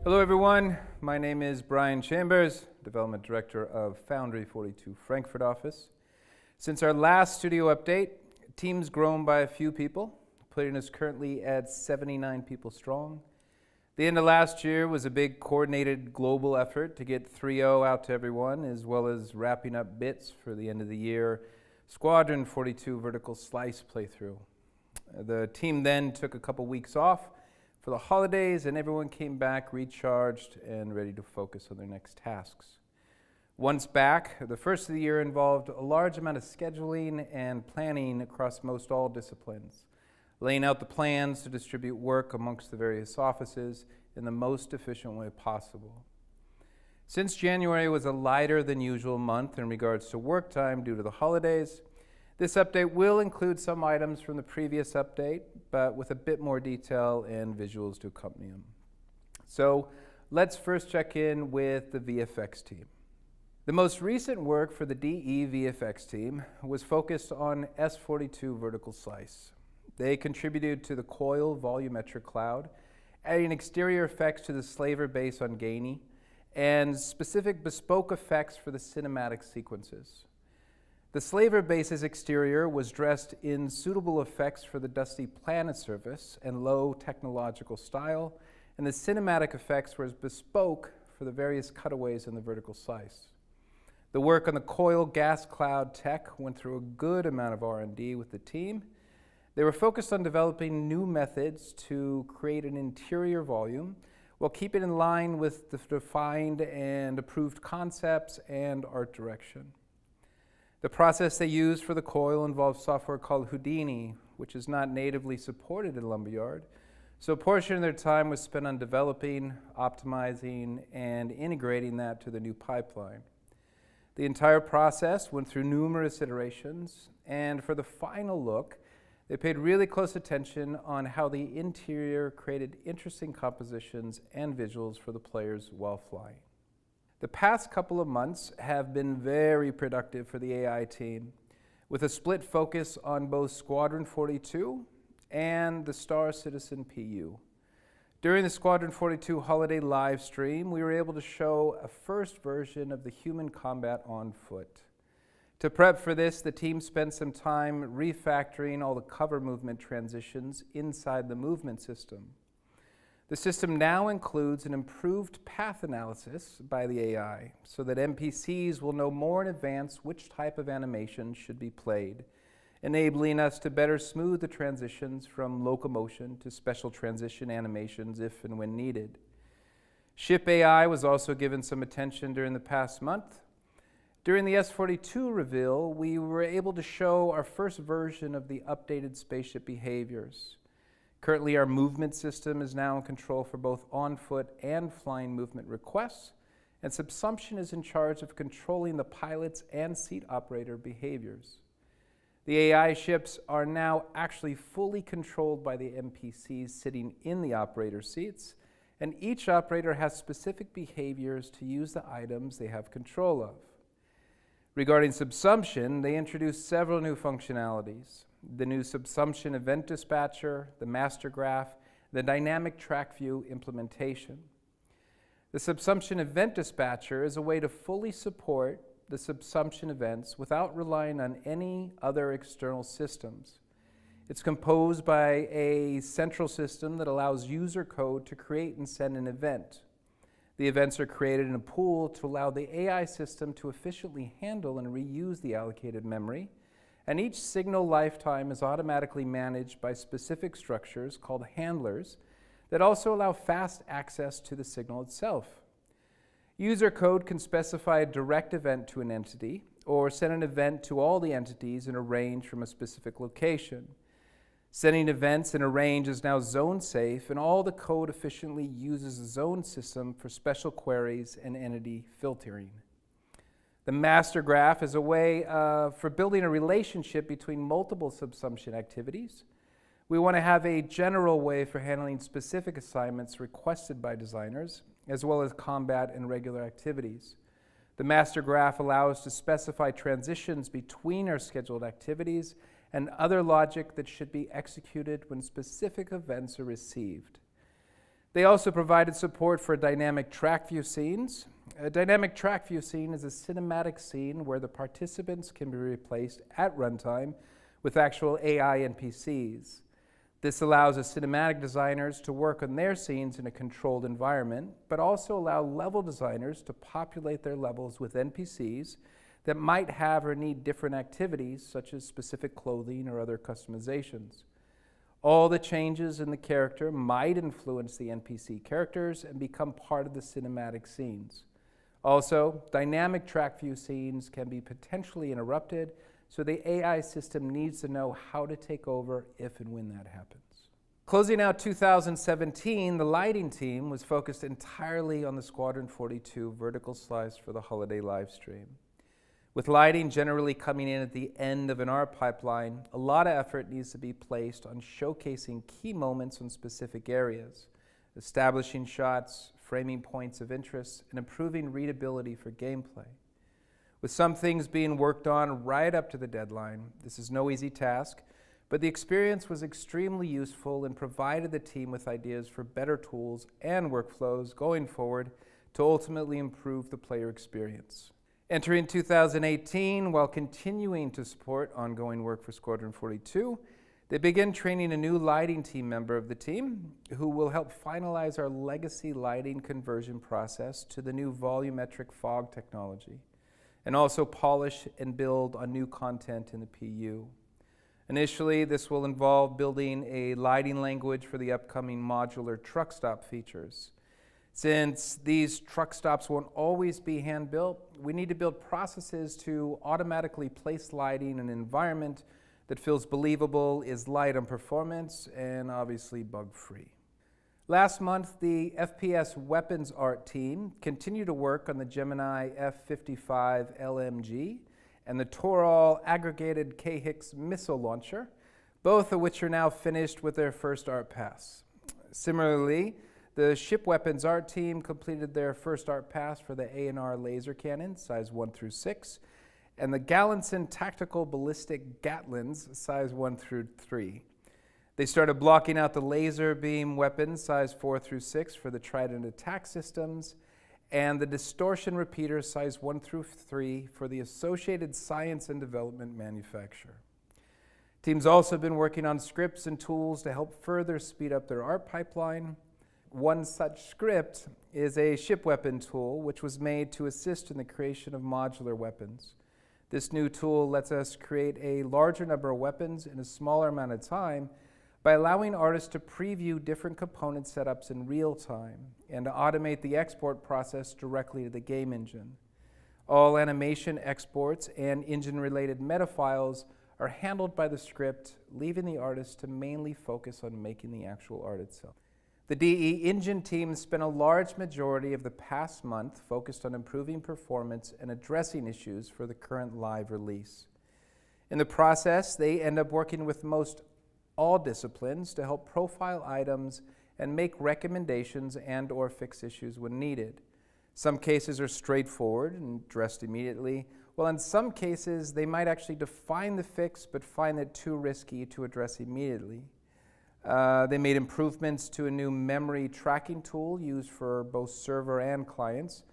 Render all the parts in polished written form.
Hello everyone, my name is Brian Chambers, Development Director of Foundry 42 Frankfurt office. Since our last studio update, team's grown by a few people, putting us currently at 79 people strong. The end of last year was a big coordinated global effort to get 3.0 out to everyone, as well as wrapping up bits for the end of the year Squadron 42 vertical slice playthrough. The team then took a couple weeks off for the holidays, and everyone came back recharged and ready to focus on their next tasks. Once back, the first of the year involved a large amount of scheduling and planning across most all disciplines, laying out the plans to distribute work amongst the various offices in the most efficient way possible. Since January was a lighter than usual month in regards to work time due to the holidays, this update will include some items from the previous update, but with a bit more detail and visuals to accompany them. So let's first check in with the VFX team. The most recent work for the DE VFX team was focused on S42 vertical slice. They contributed to the coil volumetric cloud, adding exterior effects to the slaver base on Gainy, and specific bespoke effects for the cinematic sequences. The slaver base's exterior was dressed in suitable effects for the dusty planet surface and low technological style, and the cinematic effects were bespoke for the various cutaways in the vertical slice. The work on the coil gas cloud tech went through a good amount of R&D with the team. They were focused on developing new methods to create an interior volume while keeping in line with the defined and approved concepts and art direction. The process they used for the coil involved software called Houdini, which is not natively supported in Lumberyard, so a portion of their time was spent on developing, optimizing, and integrating that to the new pipeline. The entire process went through numerous iterations, and for the final look, they paid really close attention on how the interior created interesting compositions and visuals for the players while flying. The past couple of months have been very productive for the AI team, with a split focus on both Squadron 42 and the Star Citizen PU. During the Squadron 42 holiday live stream, we were able to show a first version of the human combat on foot. To prep for this, the team spent some time refactoring all the cover movement transitions inside the movement system. The system now includes an improved path analysis by the AI so that NPCs will know more in advance which type of animation should be played, enabling us to better smooth the transitions from locomotion to special transition animations if and when needed. Ship AI was also given some attention during the past month. During the S42 reveal, we were able to show our first version of the updated spaceship behaviors. Currently, our movement system is now in control for both on-foot and flying movement requests, and Subsumption is in charge of controlling the pilot's and seat operator behaviors. The AI ships are now actually fully controlled by the NPCs sitting in the operator seats, and each operator has specific behaviors to use the items they have control of. Regarding Subsumption, they introduced several new functionalities: the new Subsumption event dispatcher, the master graph, the dynamic track view implementation. The Subsumption event dispatcher is a way to fully support the Subsumption events without relying on any other external systems. It's composed by a central system that allows user code to create and send an event. The events are created in a pool to allow the AI system to efficiently handle and reuse the allocated memory, and each signal lifetime is automatically managed by specific structures called handlers that also allow fast access to the signal itself. User code can specify a direct event to an entity or send an event to all the entities in a range from a specific location. Sending events in a range is now zone safe, and all the code efficiently uses the zone system for special queries and entity filtering. The master graph is a way for building a relationship between multiple Subsumption activities. We want to have a general way for handling specific assignments requested by designers, as well as combat and regular activities. The master graph allows us to specify transitions between our scheduled activities and other logic that should be executed when specific events are received. They also provided support for dynamic track view scenes. A dynamic track view scene is a cinematic scene where the participants can be replaced at runtime with actual AI NPCs. This allows the cinematic designers to work on their scenes in a controlled environment, but also allow level designers to populate their levels with NPCs that might have or need different activities, such as specific clothing or other customizations. All the changes in the character might influence the NPC characters and become part of the cinematic scenes. Also, dynamic track view scenes can be potentially interrupted, so the AI system needs to know how to take over if and when that happens. Closing out 2017, the lighting team was focused entirely on the Squadron 42 vertical slice for the holiday livestream. With lighting generally coming in at the end of an art pipeline, a lot of effort needs to be placed on showcasing key moments in specific areas, establishing shots, framing points of interest, and improving readability for gameplay. With some things being worked on right up to the deadline, this is no easy task, but the experience was extremely useful and provided the team with ideas for better tools and workflows going forward to ultimately improve the player experience. Entering 2018, while continuing to support ongoing work for Squadron 42, they began training a new lighting team member of the team who will help finalize our legacy lighting conversion process to the new volumetric fog technology, and also polish and build on new content in the PU. Initially, this will involve building a lighting language for the upcoming modular truck stop features. Since these truck stops won't always be hand-built, we need to build processes to automatically place lighting in an environment that feels believable, is light on performance, and obviously bug-free. Last month, the FPS Weapons art team continued to work on the Gemini F-55 LMG and the Toral aggregated K-Hicks missile launcher, both of which are now finished with their first art pass. Similarly, the Ship Weapons art team completed their first art pass for the A&R laser cannon, size 1 through 6, and the Gallinson tactical ballistic Gatlins, size 1 through 3. They started blocking out the laser beam weapons, size 4 through 6, for the Trident attack systems, and the distortion repeaters, size 1 through 3, for the Associated Science and Development manufacturer. Teams also been working on scripts and tools to help further speed up their art pipeline. One such script is a ship weapon tool, which was made to assist in the creation of modular weapons. This new tool lets us create a larger number of weapons in a smaller amount of time by allowing artists to preview different component setups in real time and to automate the export process directly to the game engine. All animation exports and engine-related metafiles are handled by the script, leaving the artist to mainly focus on making the actual art itself. The DE Engine team spent a large majority of the past month focused on improving performance and addressing issues for the current live release. In the process, they end up working with most all disciplines to help profile items and make recommendations and/or fix issues when needed. Some cases are straightforward and addressed immediately, while in some cases they might actually define the fix but find it too risky to address immediately. They made improvements to a new memory tracking tool used for both server and clients,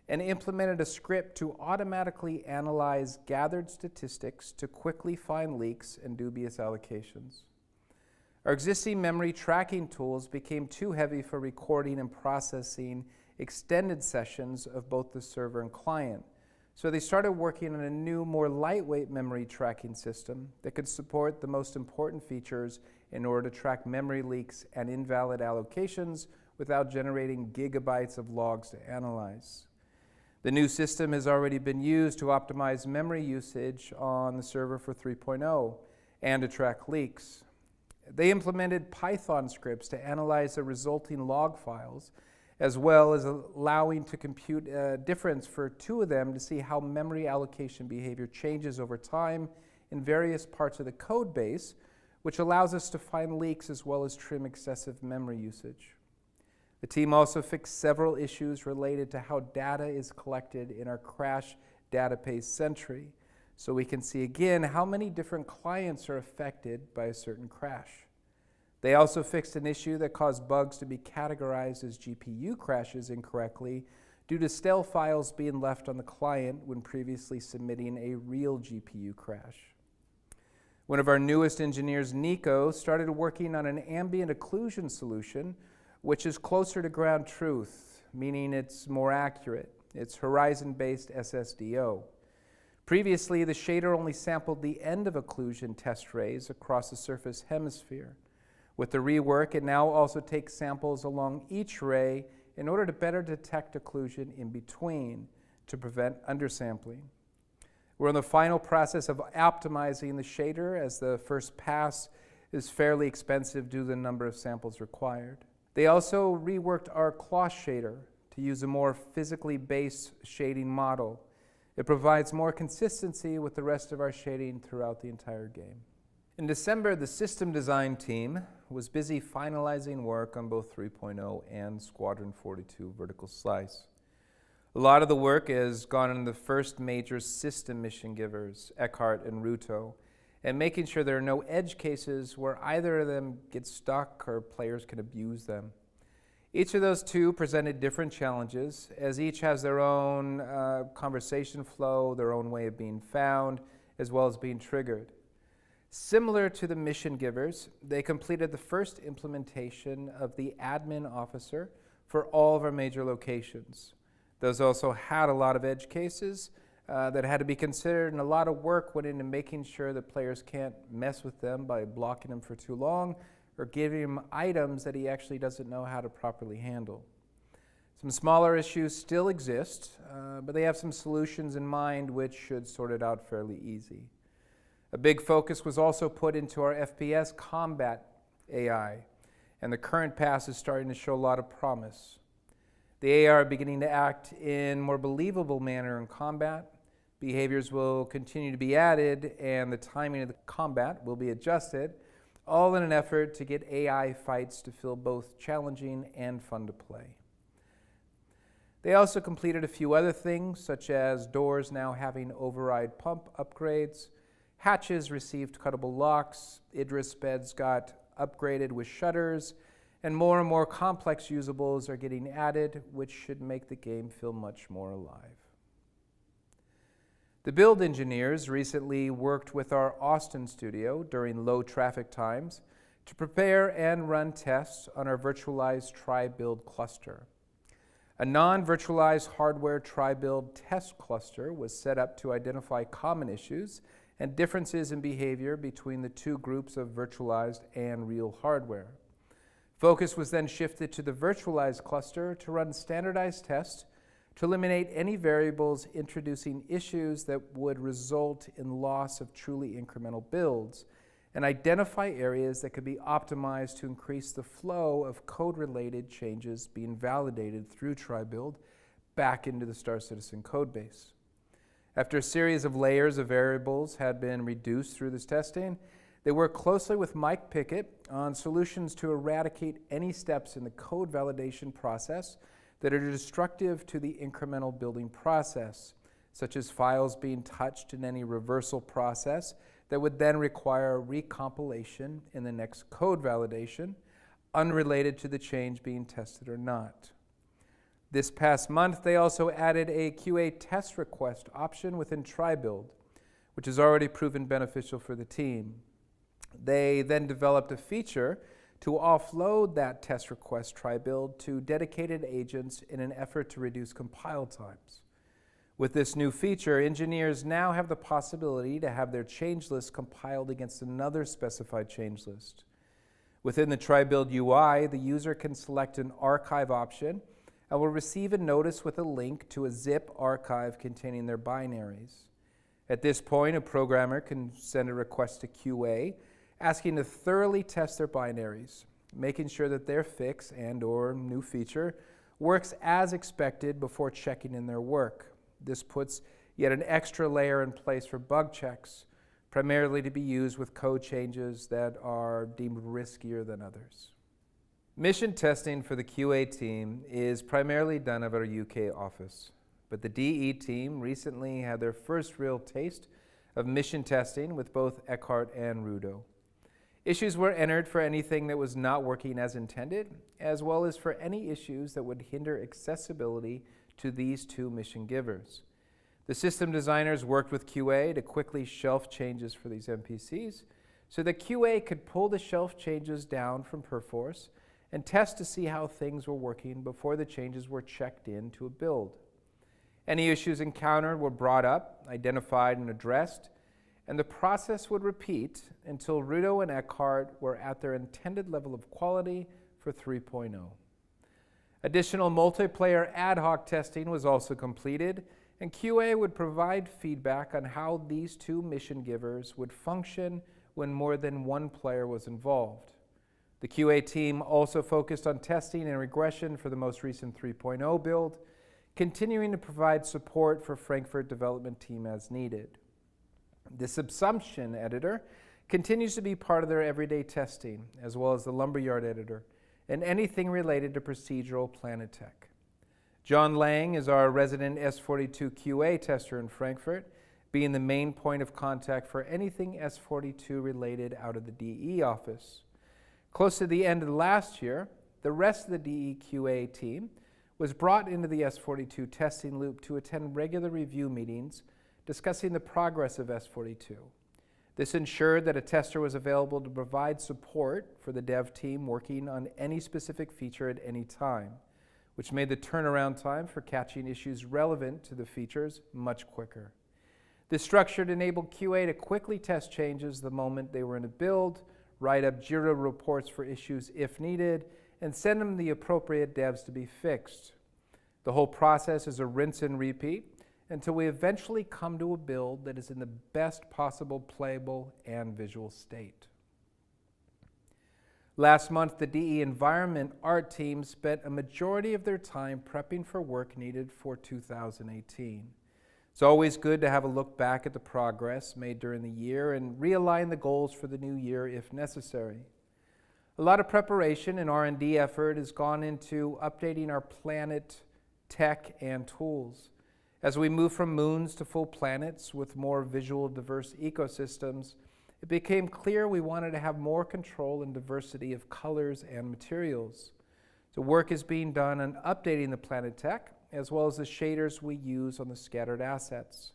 and implemented a script to automatically analyze gathered statistics to quickly find leaks and dubious allocations. Our existing memory tracking tools became too heavy for recording and processing extended sessions of both the server and client, so they started working on a new, more lightweight memory tracking system that could support the most important features in order to track memory leaks and invalid allocations without generating gigabytes of logs to analyze. The new system has already been used to optimize memory usage on the server for 3.0 and to track leaks. They implemented Python scripts to analyze the resulting log files, as well as allowing to compute a difference for 2 of them to see how memory allocation behavior changes over time in various parts of the code base, which allows us to find leaks as well as trim excessive memory usage. The team also fixed several issues related to how data is collected in our crash database Sentry, so we can see again how many different clients are affected by a certain crash. They also fixed an issue that caused bugs to be categorized as GPU crashes incorrectly due to stale files being left on the client when previously submitting a real GPU crash. One of our newest engineers, Nico, started working on an ambient occlusion solution, which is closer to ground truth, meaning it's more accurate. It's horizon-based SSDO. Previously, the shader only sampled the end of occlusion test rays across the surface hemisphere. With the rework, it now also takes samples along each ray in order to better detect occlusion in between to prevent undersampling. We're in the final process of optimizing the shader, as the first pass is fairly expensive due to the number of samples required. They also reworked our cloth shader to use a more physically based shading model. It provides more consistency with the rest of our shading throughout the entire game. In December, the system design team was busy finalizing work on both 3.0 and Squadron 42 vertical slice. A lot of the work has gone on the first major system mission givers, Eckhart and Ruto, and making sure there are no edge cases where either of them get stuck or players can abuse them. Each of those two presented different challenges, as each has their own conversation flow, their own way of being found, as well as being triggered. Similar to the mission givers, they completed the first implementation of the admin officer for all of our major locations. Those also had a lot of edge cases that had to be considered, and a lot of work went into making sure that players can't mess with them by blocking them for too long or giving him items that he actually doesn't know how to properly handle. Some smaller issues still exist, but they have some solutions in mind which should sort it out fairly easy. A big focus was also put into our FPS combat AI, and the current pass is starting to show a lot of promise. The AI are beginning to act in a more believable manner in combat. Behaviors will continue to be added, and the timing of the combat will be adjusted, all in an effort to get AI fights to feel both challenging and fun to play. They also completed a few other things, such as doors now having override pump upgrades, hatches received cuttable locks, Idris beds got upgraded with shutters, and more complex usables are getting added, which should make the game feel much more alive. The build engineers recently worked with our Austin studio during low traffic times to prepare and run tests on our virtualized tri-build cluster. A non-virtualized hardware tri-build test cluster was set up to identify common issues and differences in behavior between the two groups of virtualized and real hardware. Focus was then shifted to the virtualized cluster to run standardized tests to eliminate any variables introducing issues that would result in loss of truly incremental builds, and identify areas that could be optimized to increase the flow of code-related changes being validated through tri-build back into the Star Citizen codebase. After a series of layers of variables had been reduced through this testing, they worked closely with Mike Pickett on solutions to eradicate any steps in the code validation process that are destructive to the incremental building process, such as files being touched in any reversal process that would then require recompilation in the next code validation, unrelated to the change being tested or not. This past month, they also added a QA test request option within tri-build, which has already proven beneficial for the team. They then developed a feature to offload that test request tri-build to dedicated agents in an effort to reduce compile times. With this new feature, engineers now have the possibility to have their change list compiled against another specified change list. Within the tri-build UI, the user can select an archive option and will receive a notice with a link to a zip archive containing their binaries. At this point, a programmer can send a request to QA asking to thoroughly test their binaries, making sure that their fix and/or new feature works as expected before checking in their work. This puts yet an extra layer in place for bug checks, primarily to be used with code changes that are deemed riskier than others. Mission testing for the QA team is primarily done out of our UK office, but the DE team recently had their first real taste of mission testing with both Eckhart and Rudo. Issues were entered for anything that was not working as intended, as well as for any issues that would hinder accessibility to these two mission givers. The system designers worked with QA to quickly shelf changes for these NPCs so that QA could pull the shelf changes down from Perforce and test to see how things were working before the changes were checked into a build. Any issues encountered were brought up, identified, and addressed, and the process would repeat until Rudo and Eckhart were at their intended level of quality for 3.0. Additional multiplayer ad hoc testing was also completed, and QA would provide feedback on how these two mission givers would function when more than one player was involved. The QA team also focused on testing and regression for the most recent 3.0 build, continuing to provide support for Frankfurt development team as needed. The Subsumption editor continues to be part of their everyday testing, as well as the Lumberyard editor, and anything related to procedural planet tech. John Lang is our resident S42 QA tester in Frankfurt, being the main point of contact for anything S42 related out of the DE office. Close to the end of last year, the rest of the DE QA team was brought into the S42 testing loop to attend regular review meetings discussing the progress of S42. This ensured that a tester was available to provide support for the dev team working on any specific feature at any time, which made the turnaround time for catching issues relevant to the features much quicker. This structure enabled QA to quickly test changes the moment they were in a build, write up JIRA reports for issues if needed, and send them the appropriate devs to be fixed. The whole process is a rinse and repeat until we eventually come to a build that is in the best possible playable and visual state. Last month, the DE Environment Art team spent a majority of their time prepping for work needed for 2018. It's always good to have a look back at the progress made during the year and realign the goals for the new year if necessary. A lot of preparation and R&D effort has gone into updating our planet, tech, and tools. As we move from moons to full planets with more visual diverse ecosystems, it became clear we wanted to have more control and diversity of colors and materials. So work is being done on updating the planet tech, as well as the shaders we use on the scattered assets.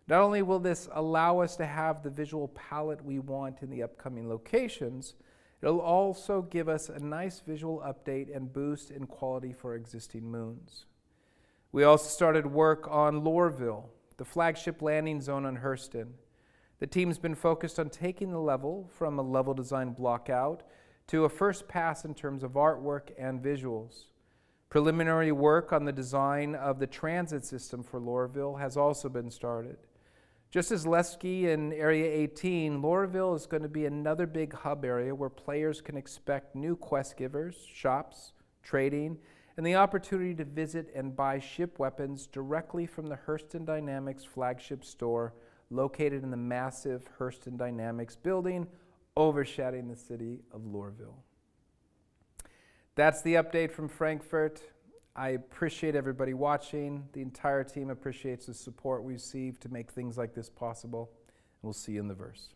Not only will this allow us to have the visual palette we want in the upcoming locations, it'll also give us a nice visual update and boost in quality for existing moons. We also started work on Loreville, the flagship landing zone on Hurston. The team's been focused on taking the level from a level design block out to a first pass in terms of artwork and visuals. Preliminary work on the design of the transit system for Loreville has also been started. Just as Lesky in Area 18, Loreville is going to be another big hub area where players can expect new quest givers, shops, trading, and the opportunity to visit and buy ship weapons directly from the Hurston Dynamics flagship store located in the massive Hurston Dynamics building overshadowing the city of Loreville. That's the update from Frankfurt. I appreciate everybody watching. The entire team appreciates the support we receive to make things like this possible. We'll see you in the verse.